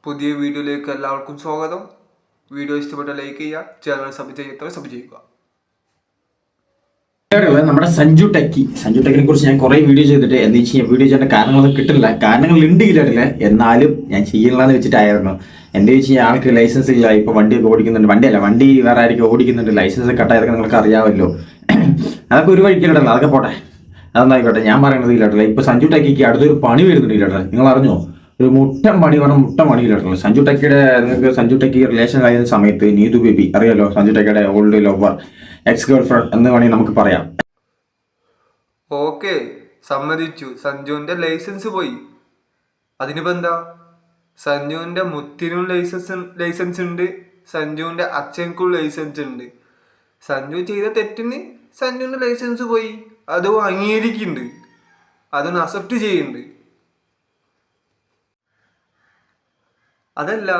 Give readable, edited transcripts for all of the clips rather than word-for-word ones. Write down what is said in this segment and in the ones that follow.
പുതിയ വീഡിയോയിലേക്ക് എല്ലാവർക്കും സ്വാഗതം. വീഡിയോ ഇഷ്ടപ്പെട്ട ലൈക്ക് ചെയ്യുക, ചാനൽ സബ് ചെയ്യുക. നമ്മുടെ സഞ്ജു ടെക്കിനെ കുറിച്ച് ഞാൻ കുറെ വീഡിയോ ചെയ്തിട്ട് എന്താ വെച്ചാൽ വീഡിയോ ചെയ്യേണ്ട കാരണങ്ങളൊന്നും കിട്ടില്ല. കാരണങ്ങൾ ഉണ്ട് ഇല്ലാട്ടില്ല, എന്നാലും ഞാൻ ചെയ്യണമെന്ന് വെച്ചിട്ടായിരുന്നു. എന്താ വെച്ചാൽ ആൾക്ക് ലൈസൻസ് ഇല്ല. ഇപ്പൊ വണ്ടിയൊക്കെ ഓടിക്കുന്നുണ്ട്, വണ്ടി വേറെ ആയിരിക്കും ഓടിക്കുന്നുണ്ട്, ലൈസൻസ് കട്ടായതൊക്കെ നിങ്ങൾക്ക് അറിയാമല്ലോ. അതൊക്കെ ഒരു വഴിക്കില്ലട്ടല്ലോ, അതൊക്കെ പോട്ടെ, അതൊന്നായിക്കോട്ടെ. ഞാൻ പറയുന്നത് ഇല്ലാട്ടില്ല, ഇപ്പൊ സഞ്ജു ടെക്കിക്ക് അടുത്തൊരു പണി വരുന്നുണ്ട് ഇല്ലാട്ടെ. നിങ്ങൾ അറിഞ്ഞോ? ഒരു മുട്ട പണി ഇല്ലാട്ടല്ലോ. സഞ്ജു ടെക്കി റിലേഷൻ ആയ സമയത്ത് നീതു ബേബി അറിയാലോ, സഞ്ജു ടെക്കിയുടെ old lover, ex girlfriend എന്ന് വേണമെങ്കിൽ നമുക്ക് പറയാം. ഓക്കെ, സമ്മതിച്ചു. സഞ്ജുവിന്റെ ലൈസൻസ് പോയി. അതിനിപ്പോ എന്താ? സഞ്ജുവിന്റെ മുത്തിനും ലൈസൻസ് ഉണ്ട്, സഞ്ജുവിന്റെ അച്ഛൻക്കും ലൈസൻസ് ഉണ്ട്. സഞ്ജു ചെയ്ത തെറ്റിന് സഞ്ജുവിന്റെ ലൈസൻസ് പോയി, അത് അംഗീകരിക്കുന്നുണ്ട്, അതൊന്ന് അക്സെപ്റ്റ് ചെയ്യുന്നുണ്ട്. അതല്ല,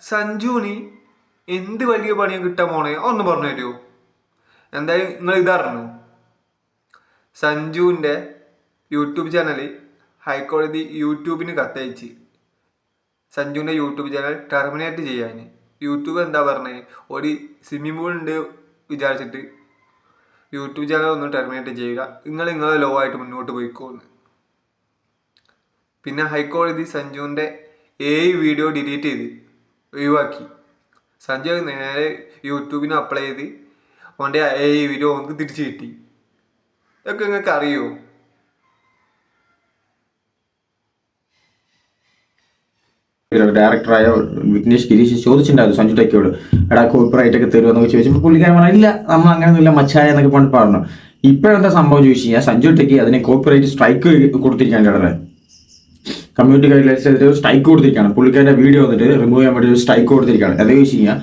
സഞ്ജുവിന് എന്ത് വലിയ പണിയും കിട്ടാൻ പോണേ ഒന്ന് പറഞ്ഞു തരുമോ? എന്തായാലും നിങ്ങൾ ഇതറിഞ്ഞു, സഞ്ജുവിൻ്റെ യൂട്യൂബ് ചാനൽ ഹൈക്കോടതി യൂട്യൂബിന് കത്തയച്ച് സഞ്ജുവിൻ്റെ യൂട്യൂബ് ചാനൽ ടെർമിനേറ്റ് ചെയ്യാൻ. യൂട്യൂബ് എന്താ പറഞ്ഞത്? ഒരു സ്വിമ്മിംഗ് പൂൾ ഉണ്ട് വിചാരിച്ചിട്ട് യൂട്യൂബ് ചാനൽ ഒന്നും ടെർമിനേറ്റ് ചെയ്യുക, നിങ്ങളെ ലോ ആയിട്ട് മുന്നോട്ട് പോയിക്കോന്ന്. പിന്നെ ഹൈക്കോടതി സഞ്ജുവിൻ്റെ 7 വീഡിയോ ഡിലീറ്റ് ചെയ്ത് ഒഴിവാക്കി. സഞ്ജു നേരെ യൂട്യൂബിന് അപ്ലൈ ചെയ്ത് അവൻ്റെ 7 വീഡിയോ നമുക്ക് തിരിച്ചു കിട്ടി. ഇതൊക്കെ നിങ്ങൾക്ക് അറിയോ? ഡയറക്ടറായ വിഘ്നേഷ് ഗിരീഷ് ചോദിച്ചിട്ടുണ്ടായിരുന്നു സഞ്ജു ടെക്കിയോട്, എടാ കോപ്പിറൈറ്റ് ഒക്കെ തരുമെന്നൊക്കെ ചോദിച്ചപ്പോൾ പുള്ളിക്കാരൻ പറഞ്ഞു ഇല്ല, നമ്മൾ അങ്ങനെയൊന്നുമില്ല മച്ചായ എന്നൊക്കെ പറഞ്ഞു. ഇപ്പോഴെന്താ സംഭവം ചോദിച്ചു കഴിഞ്ഞാൽ സഞ്ജു ടെക്കി അതിനെ കോപ്പിറൈറ്റ് സ്ട്രൈക്ക് കൊടുത്തിരിക്കുകയാണ്. ഇവിടെ കമ്മ്യൂണിറ്റി ഗൈഡ്ലൈൻസിനെതിരെ ഒരു സ്ട്രൈക്ക് കൊടുത്തിരിക്കുകയാണ്. പുള്ളിക്കാരുടെ വീഡിയോ വന്നിട്ട് റിമൂവ് ചെയ്യാൻ വേണ്ടി ഒരു സ്ട്രൈക്ക് കൊടുത്തിരിക്കുകയാണ്. എന്താ ചോദിച്ചു കഴിഞ്ഞാൽ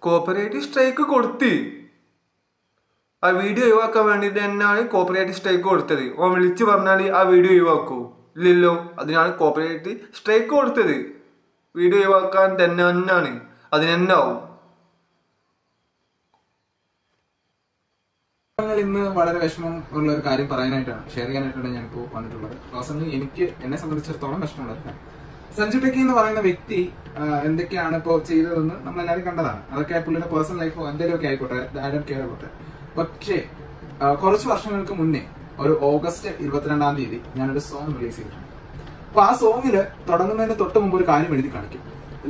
കോപ്പറേറ്റ് സ്ട്രൈക്ക് കൊടുത്ത് ആ വീഡിയോ ഒഴിവാക്കാൻ വേണ്ടിയിട്ട് തന്നെയാണ് കോപ്പറേറ്റ് സ്ട്രൈക്ക് കൊടുത്തത്. ഓൻ വിളിച്ച് പറഞ്ഞാൽ ആ വീഡിയോ ഒഴിവാക്കൂ? ഇല്ലല്ലോ, അതിനാണ് കോപ്പറേറ്റ് സ്ട്രൈക്ക് കൊടുത്തത്. വീഡിയോ ഒഴിവാക്കാൻ തന്നെയാണ്, അതിനെന്നാവും. ഇന്ന് വളരെ വിഷമം ഉള്ള ഒരു കാര്യം പറയാനായിട്ടാണ്, ഷെയർ ചെയ്യാനായിട്ടാണ് ഞാനിപ്പോൾ വന്നിട്ടുള്ളത്. പേഴ്സണലി എനിക്ക് എന്നെ സംബന്ധിച്ചിടത്തോളം വിഷമമുള്ളത്, സഞ്ജു ടെക്കി എന്ന് പറയുന്ന വ്യക്തി എന്തൊക്കെയാണ് ഇപ്പോൾ ചെയ്തതെന്ന് നമ്മളെല്ലാവരും കണ്ടതാണ്. അതൊക്കെ പുള്ളിയുടെ പേഴ്സണൽ ലൈഫോ എന്തെങ്കിലുമൊക്കെ ആയിക്കോട്ടെ, ഐ ഡോണ്ട് കെയർ ആയിക്കോട്ടെ. പക്ഷേ കുറച്ച് വർഷങ്ങൾക്ക് മുന്നേ ഒരു ഓഗസ്റ്റ് 22-ാം തീയതി ഞാനൊരു സോങ് റിലീസ് ചെയ്തിട്ടുണ്ട്. അപ്പൊ ആ സോങ്ങില് തുടങ്ങുന്നതിന് തൊട്ട് മുമ്പ് ഒരു കാര്യം എഴുതി കാണിക്കും,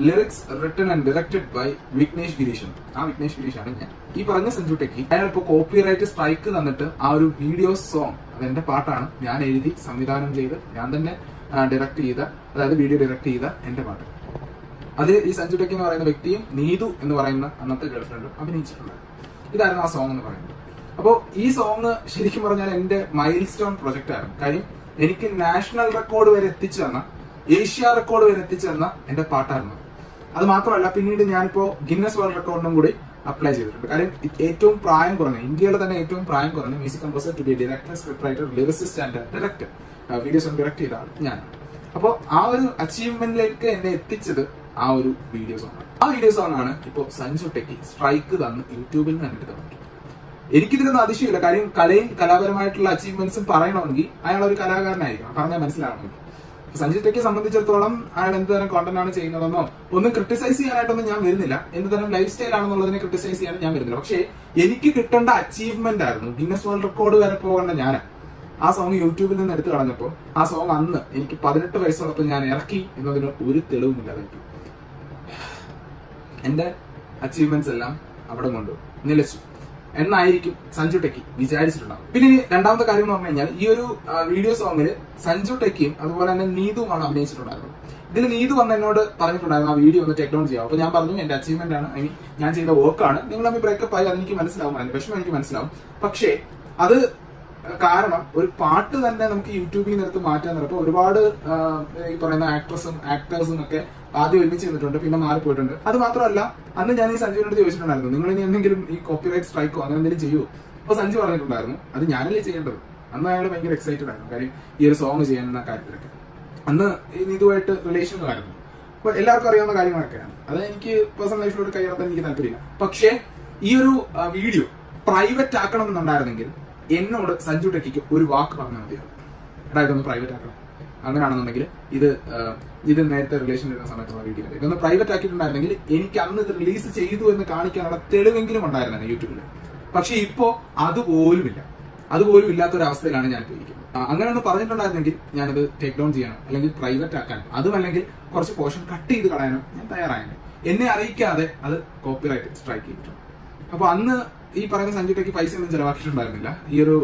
lyrics written and directed by Vignesh Girish. ആ വിഘ്നേഷ് ഗിരീഷാണ് ഞാൻ. ഈ പറഞ്ഞ സഞ്ജു ടെക്കി അയാളിപ്പോ കോപ്പിറൈറ്റ് സ്ട്രൈക്ക് തന്നിട്ട് ആ ഒരു വീഡിയോ സോങ്, അതെന്റെ പാട്ടാണ്, ഞാൻ എഴുതി സംവിധാനം ചെയ്ത് ഞാൻ തന്നെ ഡയറക്ട് ചെയ്ത, അതായത് വീഡിയോ ഡയറക്ട് ചെയ്ത എന്റെ പാട്ട്. അത് ഈ സഞ്ജു ടെക്കി എന്ന് പറയുന്ന വ്യക്തിയും നീതു എന്ന് പറയുന്ന അന്നത്തെ ഗേൾഫ്രണ്ടും അഭിനയിച്ചിട്ടുണ്ട്. ഇതായിരുന്നു ആ സോങ് എന്ന് പറയുന്നത്. അപ്പോൾ ഈ സോങ് ശരിക്കും പറഞ്ഞാൽ എന്റെ മൈൽ സ്റ്റോൺ പ്രൊജക്ട് ആയിരുന്നു. കാര്യം എനിക്ക് നാഷണൽ റെക്കോർഡ് വരെ എത്തിച്ചു തന്ന, ഏഷ്യ റെക്കോർഡ് വരെ എത്തിച്ചു തന്ന എന്റെ പാട്ടായിരുന്നു. അത് മാത്രമല്ല, പിന്നീട് ഞാനിപ്പോ ഗിന്നസ് വേൾഡ് റെക്കോർഡിനും കൂടി അപ്ലൈ ചെയ്തിട്ടുണ്ട്. കാര്യം ഏറ്റവും പ്രായം കുറഞ്ഞ, ഇന്ത്യയിലെ തന്നെ ഏറ്റവും പ്രായം കുറഞ്ഞ music composer to be director, script writer, lyricist and director, videos direct ചെയ്ത ആൾ ഞാൻ. അപ്പോൾ ആ ഒരു അച്ചീവ്മെന്റിലേക്ക് എന്നെ എത്തിച്ചത് ആ ഒരു വീഡിയോ സോങ് ആണ്. ആ വീഡിയോ സോങ് ആണ് ഇപ്പോൾ സഞ്ജു ടെക്കി സ്ട്രൈക്ക് തന്ന് യൂട്യൂബിൽ നിന്ന് കണ്ടിട്ട് തന്നിട്ട്. എനിക്കിതിനൊന്നും അതിശയമില്ല. കാര്യം കലയും കലാപരമായിട്ടുള്ള അച്ചീവ്മെന്റ്സും പറയണമെങ്കിൽ അയാൾ ഒരു കലാകാരനായിരിക്കണം, പറഞ്ഞാൽ മനസ്സിലാവണമെങ്കിൽ. സഞ്ജു ടെക്കിയെ സംബന്ധിച്ചിടത്തോളം അയാൾ എന്ത് തരം കോണ്ടന്റ് ആണ് ചെയ്യുന്നതെന്നോ ഒന്നും ക്രിട്ടിസൈസ് ചെയ്യാനായിട്ടൊന്നും ഞാൻ വരുന്നില്ല. എന്ത് തരം ലൈഫ് സ്റ്റൈൽ ആണെന്നുള്ളതിനെ ക്രിട്ടിസൈസ് ചെയ്യാനും ഞാൻ വരുന്നില്ല. പക്ഷേ എനിക്ക് കിട്ടേണ്ട അച്ചീവ്മെന്റ് ആയിരുന്നു, ഗിന്നസ് വേൾഡ് റെക്കോർഡ് വരെ പോകേണ്ട ഞാൻ ആ സോങ് യൂട്യൂബിൽ നിന്ന് എടുത്തു കളഞ്ഞപ്പോൾ, ആ സോങ് അന്ന് എനിക്ക് 18 വയസ്സുള്ളപ്പോൾ ഞാൻ ഇറക്കി എന്നതിന് ഒരു തെളിവുമില്ലാതെ എന്റെ അച്ചീവ്മെന്റ്സ് എല്ലാം അവിടെ കൊണ്ട് നിലച്ചു എന്നായിരിക്കും സഞ്ജു ടെക്കി വിചാരിച്ചിട്ടുണ്ടാവും. പിന്നെ രണ്ടാമത്തെ കാര്യം എന്ന് പറഞ്ഞു കഴിഞ്ഞാൽ, ഈ ഒരു വീഡിയോ സോങ്ങില് സഞ്ജു ടെക്കിയും അതുപോലെ തന്നെ നീതുമാണ് അഭിനയിച്ചിട്ടുണ്ടായിരുന്നത്. ഇതിൽ നീതു വന്ന് എന്നോട് പറഞ്ഞിട്ടുണ്ടായിരുന്നു ആ വീഡിയോ ഒന്ന് ടേക്ക് ഡൗൺ ചെയ്യാം. അപ്പൊ ഞാൻ പറഞ്ഞു എന്റെ അച്ചീവ്മെന്റ് ആണ്, ഐ മീൻ ഞാൻ ചെയ്ത വർക്കാണ്, നിങ്ങൾ തമ്മിൽ ബ്രേക്കപ്പ് ആയി, അതെനിക്ക് മനസ്സിലാവും, അതിന്റെ വിഷമം എനിക്ക് മനസ്സിലാവും. പക്ഷേ അത് കാരണം ഒരു പാട്ട് തന്നെ നമുക്ക് യൂട്യൂബിൽ നിന്ന് എടുത്ത് മാറ്റാൻ നടപ്പോൾ ഒരുപാട് ഈ പറയുന്ന ആക്ടേഴ്സും ഒക്കെ ആദ്യം ഒരുമിച്ച് നിന്നിട്ടുണ്ട്, പിന്നെ മാറിപ്പോയിട്ടുണ്ട്. അത് മാത്രമല്ല, അന്ന് ഞാൻ ഈ സഞ്ജുവിനോട് ചോദിച്ചിട്ടുണ്ടായിരുന്നു, നിങ്ങൾ ഇനി എന്തെങ്കിലും ഈ കോപ്പിറൈറ്റ് സ്ട്രൈക്കോ അങ്ങനെ എന്തെങ്കിലും ചെയ്യുമോ? അപ്പൊ സഞ്ജു പറഞ്ഞിട്ടുണ്ടായിരുന്നു അത് ഞാനല്ലേ ചെയ്യേണ്ടത്. അന്ന് അയാൾ ഭയങ്കര എക്സൈറ്റഡ് ആയിരുന്നു, കാര്യം ഈ ഒരു സോങ് ചെയ്യുന്ന കാര്യത്തിലൊക്കെ. അന്ന് ഇതുമായിട്ട് റിലേഷൻ ആയിരുന്നു. അപ്പൊ എല്ലാവർക്കും അറിയാവുന്ന കാര്യങ്ങളൊക്കെയാണ്. അത് എനിക്ക് പേഴ്സണൽ ലൈഫിലോട്ട് കൈകാക്കാൻ എനിക്ക് താല്പര്യമില്ല. പക്ഷേ ഈ ഒരു വീഡിയോ പ്രൈവറ്റ് ആക്കണം എന്നുണ്ടായിരുന്നെങ്കിൽ എന്നോട് സഞ്ജു ടെക്കിക്ക് ഒരു വാക്ക് പറഞ്ഞാൽ മതിയാവും, എടാ ഇതൊന്ന് പ്രൈവറ്റ് ആക്കണം. അങ്ങനെയാണെന്നുണ്ടെങ്കിൽ ഇത് നേരത്തെ റിലേഷൻ വരുന്ന സമയത്തുള്ള വീഡിയോ അല്ല. ഇതൊന്ന് പ്രൈവറ്റ് ആക്കിയിട്ടുണ്ടായിരുന്നെങ്കിൽ എനിക്ക് അന്ന് ഇത് റിലീസ് ചെയ്തു എന്ന് കാണിക്കാനുള്ള തെളിവെങ്കിലും ഉണ്ടായിരുന്നു യൂട്യൂബിൽ. പക്ഷെ ഇപ്പോ അതുപോലുമില്ല. അതുപോലും ഇല്ലാത്തൊരവസ്ഥയിലാണ് ഞാൻ ഇരിക്കുന്നത്. അങ്ങനെ ഒന്ന് പറഞ്ഞിട്ടുണ്ടായിരുന്നെങ്കിൽ ഞാനത് ടേക്ക് ഡൗൺ ചെയ്യാനും അല്ലെങ്കിൽ പ്രൈവറ്റ് ആക്കാനും അതുമല്ലെങ്കിൽ കുറച്ച് പോർഷൻ കട്ട് ചെയ്ത് കളയാനും ഞാൻ തയ്യാറായിരുന്നു. എന്നെ അറിയിക്കാതെ അത് കോപ്പിറൈറ്റ് സ്ട്രൈക്ക് ചെയ്തിട്ടുണ്ട്. അപ്പൊ അന്ന് ഈ പറയുന്ന സഞ്ജു ടെക്കി പൈസ ഒന്നും ചെലവാക്കിയിട്ടുണ്ടായിരുന്നില്ല. ഈ ഒരു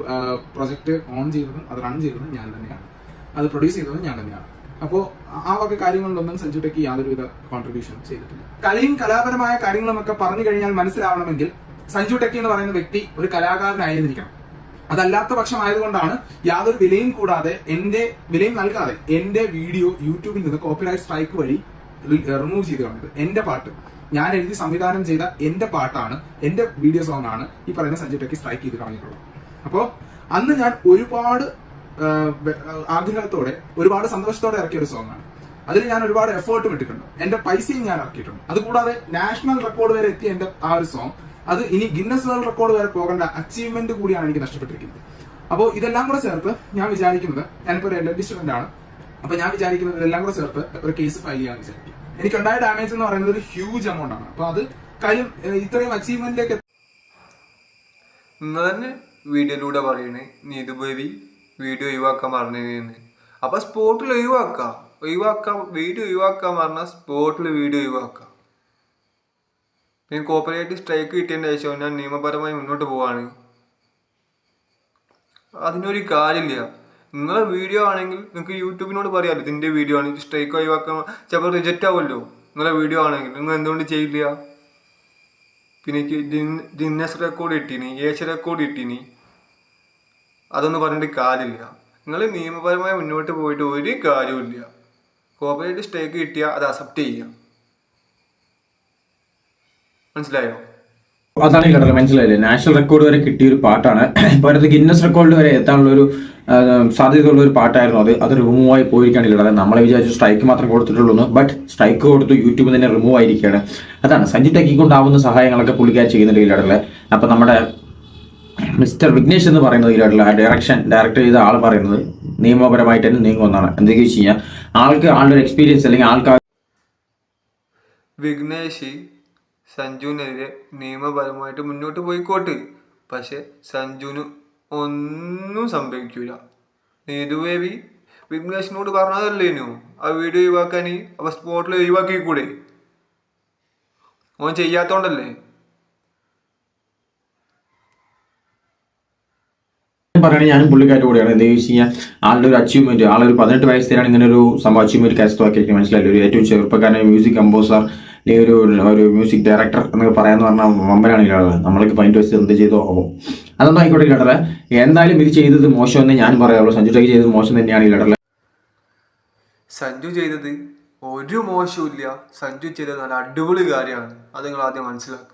പ്രൊജക്ട് ഓൺ ചെയ്തതും അത് റൺ ചെയ്തതും ഞാൻ തന്നെയാണ്, അത് പ്രൊഡ്യൂസ് ചെയ്തതും ഞാൻ തന്നെയാണ്. അപ്പോൾ ആ വക കാര്യങ്ങളിലൊന്നും സഞ്ജു ടെക്കി യാതൊരുവിധ കോൺട്രിബ്യൂഷൻ ചെയ്തിട്ടില്ല. കലയും കലാപരമായ കാര്യങ്ങളും ഒക്കെ പറഞ്ഞു കഴിഞ്ഞാൽ മനസ്സിലാവണമെങ്കിൽ സഞ്ജു ടെക്കി എന്ന് പറയുന്ന വ്യക്തി ഒരു കലാകാരനായിരുന്നിരിക്കണം. അതല്ലാത്ത പക്ഷമായതുകൊണ്ടാണ് യാതൊരു വിലയും കൂടാതെ വിലയും നൽകാതെ എന്റെ വീഡിയോ യൂട്യൂബിൽ നിന്ന് കോപ്പിറൈറ്റ് സ്ട്രൈക്ക് വഴി റിമൂവ് ചെയ്ത് കളഞ്ഞത്. എന്റെ പാട്ട് ഞാൻ എഴുതി സംവിധാനം ചെയ്ത എന്റെ പാട്ടാണ്, എന്റെ വീഡിയോ സോങ് ആണ് ഈ പറയുന്ന സഞ്ജു ടെക്കി സ്ട്രൈക്ക് ചെയ്ത് കളഞ്ഞിട്ടുള്ളത്. അപ്പോ അന്ന് ഞാൻ ഒരുപാട് ആഗ്രഹത്തോടെ ഒരുപാട് സന്തോഷത്തോടെ ഇറക്കിയ ഒരു സോങ് ആണ്. അതിൽ ഞാൻ ഒരുപാട് എഫേർട്ട് ഇട്ടിട്ടുണ്ട്, എന്റെ പൈസയും ഞാൻ ഇറക്കിയിട്ടുണ്ട്. അതുകൂടാതെ നാഷണൽ റെക്കോർഡ് വരെ എത്തിയ എന്റെ ആ ഒരു സോങ് അത് ഇനി ഗിന്നസ് വേൾഡ് റെക്കോർഡ് വരെ പോകേണ്ട അച്ചീവ്മെന്റ് കൂടിയാണ് എനിക്ക് നഷ്ടപ്പെട്ടിരിക്കുന്നത്. അപ്പോൾ ഇതെല്ലാം കൂടെ ചേർത്ത് ഞാൻ വിചാരിക്കുന്നത്, ഞാനിപ്പോ ഒരു LLB സ്റ്റുഡന്റ് ആണ്, അപ്പൊ ഞാൻ വിചാരിക്കുന്നത് ഇതെല്ലാം കൂടെ ചേർത്ത് ഒരു കേസ് ഫയൽ ചെയ്യാൻ വിചാരിക്കും. എനിക്കുണ്ടായ ഡാമേജ് എന്ന് പറയുന്നത് ഒരു ഹ്യൂജ് എമൗണ്ട് ആണ്. അപ്പൊ അത് കാര്യം ഇത്രയും അച്ചീവ്മെന്റിലേക്ക് നിങ്ങൾ തന്നെ വീഡിയോയിലൂടെ പറയണേ നീതു ബേബി വീഡിയോ ഒഴിവാക്കാൻ പറഞ്ഞതെന്ന്. അപ്പൊ സ്പോട്ടിൽ ഒഴിവാക്കാം വീഡിയോ ഒഴിവാക്കാൻ പറഞ്ഞാൽ സ്പോട്ടിൽ വീഡിയോ ഒഴിവാക്കാം. പിന്നെ കോപ്പറേറ്റ് സ്ട്രൈക്ക് കിട്ടിയതിന് ശേഷം ഞാൻ നിയമപരമായി മുന്നോട്ട് പോവാണ്. അതിനൊരു കാര്യമില്ല. നിങ്ങളെ വീഡിയോ ആണെങ്കിൽ നിങ്ങൾക്ക് യൂട്യൂബിനോട് പറയാമല്ലോ ഇതിൻ്റെ വീഡിയോ ആണ്, സ്ട്രൈക്ക് ഒഴിവാക്കാൻ ചിലപ്പോൾ റിജക്റ്റ് ആവുമല്ലോ. നിങ്ങളെ വീഡിയോ ആണെങ്കിൽ നിങ്ങൾ എന്തുകൊണ്ട് ചെയ്യില്ല? പിന്നെ ഗിന്നസ് റെക്കോർഡ് കിട്ടീനി, ഏഷ്യ റെക്കോർഡ് കിട്ടീനി, അതൊന്നും പറഞ്ഞിട്ട് കാര്യമില്ല. നിങ്ങൾ നിയമപരമായി മുന്നോട്ട് പോയിട്ട് ഒരു കാര്യമില്ല. കോപ്പറേറ്റ് സ്ട്രൈക്ക് കിട്ടിയാൽ അത് അക്സെപ്റ്റ് ചെയ്യുക. മനസ്സിലായോ? അതാണ് കേട്ടല്ലോ, മനസ്സിലായില്ലേ? നാഷണൽ റെക്കോർഡ് വരെ കിട്ടിയ ഒരു പാട്ടാണ്. ഇപ്പോൾ അടുത്ത് ഗിന്നസ് റെക്കോർഡ് വരെ എത്താനുള്ള ഒരു സാധ്യതയുള്ള ഒരു പാട്ടായിരുന്നു അത് റിമൂവ് ആയി പോയിരിക്കുകയാണെങ്കിൽ, അതായത് നമ്മളെ വിചാരിച്ചു സ്ട്രൈക്ക് മാത്രം കൊടുത്തിട്ടുള്ളൂ, ബട്ട് സ്ട്രൈക്ക് കൊടുത്തു യൂട്യൂബിൽ തന്നെ റിമൂവ് ആയിരിക്കുകയാണ്. അതാണ് സഞ്ജു ടെക്കി കൊണ്ടാവുന്ന സഹായങ്ങളൊക്കെ പുള്ളിക്കാർ ചെയ്യുന്നുണ്ട് ഇതിലായിട്ടുള്ള. അപ്പം നമ്മുടെ മിസ്റ്റർ വിഘ്നേഷ് എന്ന് പറയുന്നത് ഇതിലായിട്ടുള്ള ഡയറക്ടർ ചെയ്ത ആൾ പറയുന്നത് നിയമപരമായിട്ട് തന്നെ നീങ്ങുമെന്നാണ്. എന്തൊക്കെയാ വെച്ച് കഴിഞ്ഞാൽ ആളുടെ ഒരു എക്സ്പീരിയൻസ് അല്ലെങ്കിൽ ആൾക്കാർ വിഘ്നേഷ് സഞ്ജുവിനെതിരെ നിയമപരമായിട്ട് മുന്നോട്ട് പോയിക്കോട്ട്, പക്ഷെ സഞ്ജുവിന് ഒന്നും സംഭവിക്കൂല. നീതു ബേബി വിഘ്നേഷിനോട് പറഞ്ഞതല്ലേനു ആ വീഡിയോ ഒഴിവാക്കാൻ, അപ്പൊ സ്പോട്ടിൽ ഒഴിവാക്കിക്കൂടെ? ഓൻ ചെയ്യാത്തോണ്ടല്ലേ. പറയുകയാണെങ്കിൽ ഞാനും പുള്ളിക്കാരുടെ കൂടെയാണ്. എന്താ വെച്ച് കഴിഞ്ഞാൽ ആളുടെ ഒരു അച്ചീവ്മെന്റ്, ആളൊരു 18 വയസ്സിലാണ് ഇങ്ങനെ ഒരു സംഭവം അച്ചീവ്മെന്റ് കരസ്ഥമാക്കിയിരിക്കും. മനസ്സിലായില്ല? ഒരു ഏറ്റവും ചെറുപ്പക്കാരൻ മ്യൂസിക് കമ്പോസർ അല്ലെങ്കിൽ ഒരു മ്യൂസിക് ഡയറക്ടർ എന്നൊക്കെ പറയാന്ന് പറഞ്ഞാൽ വമ്പനാണ് ഇല്ലാതെ. നമ്മൾക്ക് 18 വയസ്സ് എന്ത് ചെയ്തോ ആവും. അതൊന്നും ആയിക്കോട്ടെ ഇല്ലാതെ. എന്തായാലും ഇത് ചെയ്തത് മോശമെന്ന് ഞാൻ പറയാവുള്ളൂ. സഞ്ജു ടെക്കി ചെയ്തത് മോശം തന്നെയാണ് ഇല്ലാതെ. സഞ്ജു ചെയ്തത് ഒരു മോശമില്ല. സഞ്ജു ചെയ്തത് നല്ല അടിപൊളി കാര്യമാണ്. അത് നിങ്ങൾ ആദ്യം മനസ്സിലാക്കുക.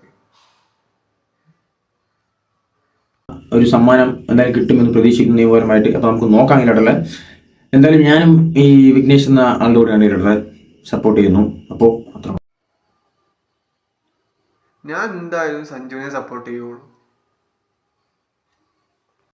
ഒരു സമ്മാനം എന്തായാലും കിട്ടുമെന്ന് പ്രതീക്ഷിക്കുന്ന നിയമപരമായിട്ട്. അപ്പോൾ നമുക്ക് നോക്കാം ഇല്ലാട്ടല്ലേ. എന്തായാലും ഞാനും ഈ വിഘ്നേഷ് എന്ന ആളുടെ കൂടെയാണ് ഇല്ലാതെ സപ്പോർട്ട് ചെയ്യുന്നു. അപ്പോൾ അത്ര ഞാൻ എന്തായാലും സഞ്ജുവിനെ സപ്പോർട്ട് ചെയ്യുള്ളൂ.